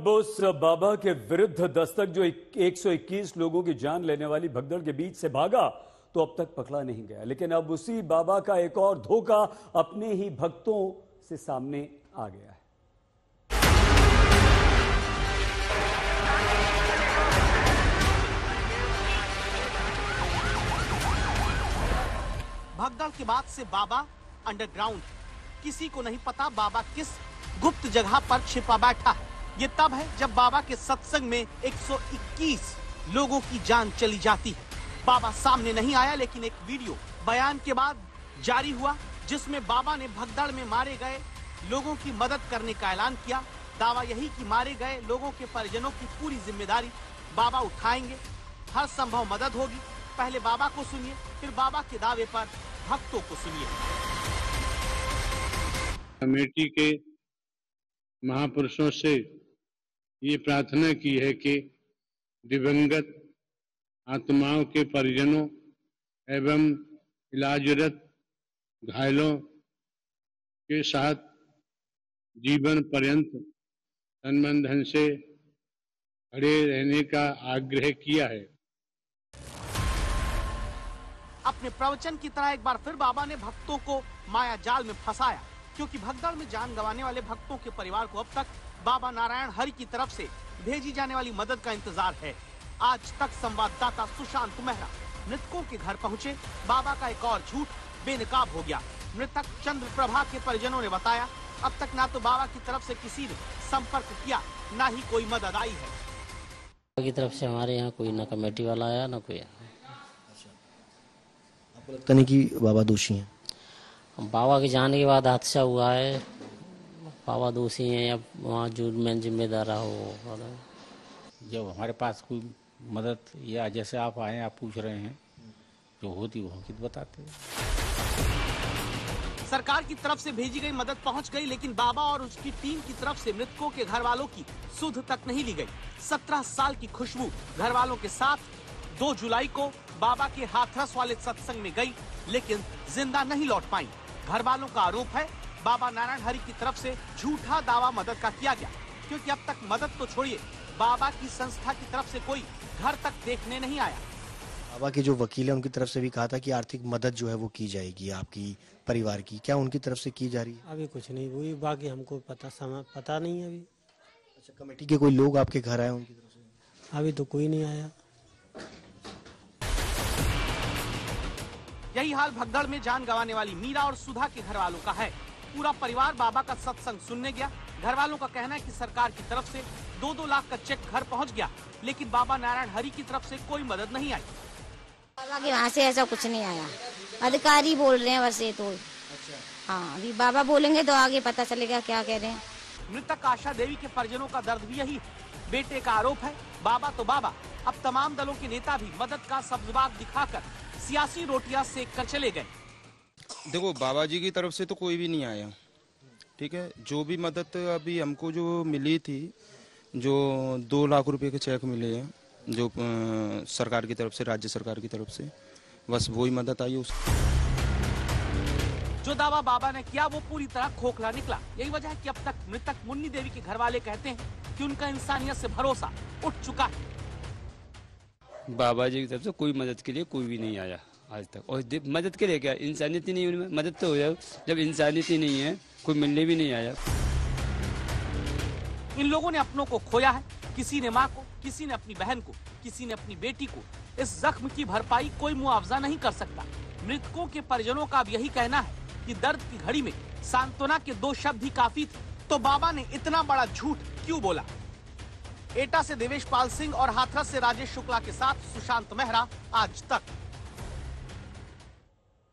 अब उस बाबा के विरुद्ध दस्तक जो 121 लोगों की जान लेने वाली भगदड़ के बीच से भागा तो अब तक पकड़ा नहीं गया, लेकिन अब उसी बाबा का एक और धोखा अपने ही भक्तों से सामने आ गया है। भगदड़ के बाद से बाबा अंडरग्राउंड, किसी को नहीं पता बाबा किस गुप्त जगह पर छिपा बैठा है। ये तब है जब बाबा के सत्संग में 121 लोगों की जान चली जाती है। बाबा सामने नहीं आया, लेकिन एक वीडियो बयान के बाद जारी हुआ जिसमें बाबा ने भगदड़ में मारे गए लोगों की मदद करने का ऐलान किया। दावा यही कि मारे गए लोगों के परिजनों की पूरी जिम्मेदारी बाबा उठाएंगे, हर संभव मदद होगी। पहले बाबा को सुनिए, फिर बाबा के दावे पर भक्तों को सुनिए। कमेटी के महापुरुषों से ये प्रार्थना की है कि दिवंगत आत्माओं के परिजनों एवं इलाजरत घायलों के साथ जीवन पर्यंत तन धन से खड़े रहने का आग्रह किया है। अपने प्रवचन की तरह एक बार फिर बाबा ने भक्तों को माया जाल में फंसाया, क्योंकि भगदड़ में जान गंवाने वाले भक्तों के परिवार को अब तक बाबा नारायण हरि की तरफ से भेजी जाने वाली मदद का इंतजार है। आज तक संवाददाता सुशांत मेहरा मृतकों के घर पहुंचे। बाबा का एक और झूठ बेनकाब हो गया। मृतक चंद्र प्रभा के परिजनों ने बताया, अब तक ना तो बाबा की तरफ से किसी ने संपर्क किया, ना ही कोई मदद आई है। बाबा की तरफ से हमारे यहाँ कोई ना कमेटी वाला आया ना कोई। आपको लगता नहीं कि बाबा दोषी हैं? बाबा के जाने के बाद हादसा हुआ है, बाबा दोषी हैं या वहाँ जो मैं जिम्मेदार रहा हो। जब हमारे पास कोई मदद या जैसे आप आए आप पूछ रहे हैं, जो होती वो हकीकत बताते हैं। सरकार की तरफ से भेजी गई मदद पहुंच गई, लेकिन बाबा और उसकी टीम की तरफ से मृतकों के घर वालों की सुध तक नहीं ली गई। 17 साल की खुशबू घर वालों के साथ 2 जुलाई को बाबा के हाथरस वाले सत्संग में गई, लेकिन जिंदा नहीं लौट पाई। घर वालों का आरोप है बाबा नारायण हरि की तरफ से झूठा दावा मदद का किया गया, क्योंकि अब तक मदद तो छोड़िए, बाबा की संस्था की तरफ से कोई घर तक देखने नहीं आया। बाबा के जो वकील है उनकी तरफ से भी कहा था कि आर्थिक मदद जो है वो की जाएगी आपकी परिवार की, क्या उनकी तरफ से की जा रही है? अभी कुछ नहीं हुई, बाकी हमको पता नहीं है अभी। अच्छा, कमेटी के कोई लोग आपके घर आए उनकी तरफ से? अभी तो कोई नहीं आया। यही हाल भगदड़ में जान गंवाने वाली मीरा और सुधा के घर वालों का है। पूरा परिवार बाबा का सत्संग सुनने गया। घर वालों का कहना है कि सरकार की तरफ से 2-2 लाख का चेक घर पहुंच गया, लेकिन बाबा नारायण हरि की तरफ से कोई मदद नहीं आई। बाबा के वहाँ से ऐसा कुछ नहीं आया, अधिकारी बोल रहे हैं बस ये तो। हाँ, अभी बाबा बोलेंगे तो आगे पता चलेगा क्या कह रहे हैं। मृतक आशा देवी के परिजनों का दर्द भी यही है। बेटे का आरोप है, बाबा तो बाबा, अब तमाम दलों के नेता भी मदद का सब्जबाग दिखाकर सियासी रोटियां सेक कर चले गए। देखो, बाबा जी की तरफ से तो कोई भी नहीं आया, ठीक है। जो भी मदद अभी हमको जो मिली थी, जो 2 लाख रुपए के चेक मिले हैं जो सरकार की तरफ से, राज्य सरकार की तरफ से, बस वही मदद आई उसको। जो दावा बाबा ने किया वो पूरी तरह खोखला निकला। यही वजह है कि अब तक मृतक मुन्नी देवी के घर वाले कहते हैं कि उनका इंसानियत से भरोसा उठ चुका है। बाबा जी की तरफ से कोई मदद के लिए कोई भी नहीं आया आज तक। और मदद के लिए क्या, इंसानियत ही नहीं उनमें। मदद तो हो जाए, जब इंसानियत ही नहीं है कोई मिलने भी नहीं आया। इन लोगों ने अपनों को खोया है, किसी ने माँ को, किसी ने अपनी बहन को, किसी ने अपनी बेटी को। इस जख्म की भरपाई कोई मुआवजा नहीं कर सकता। मृतकों के परिजनों का अब यही कहना है कि दर्द की घड़ी में सांत्वना के 2 शब्द ही काफी थे, तो बाबा ने इतना बड़ा झूठ क्यों बोला। एटा से देवेश पाल सिंह और हाथरस से राजेश शुक्ला के साथ सुशांत मेहरा, आज तक।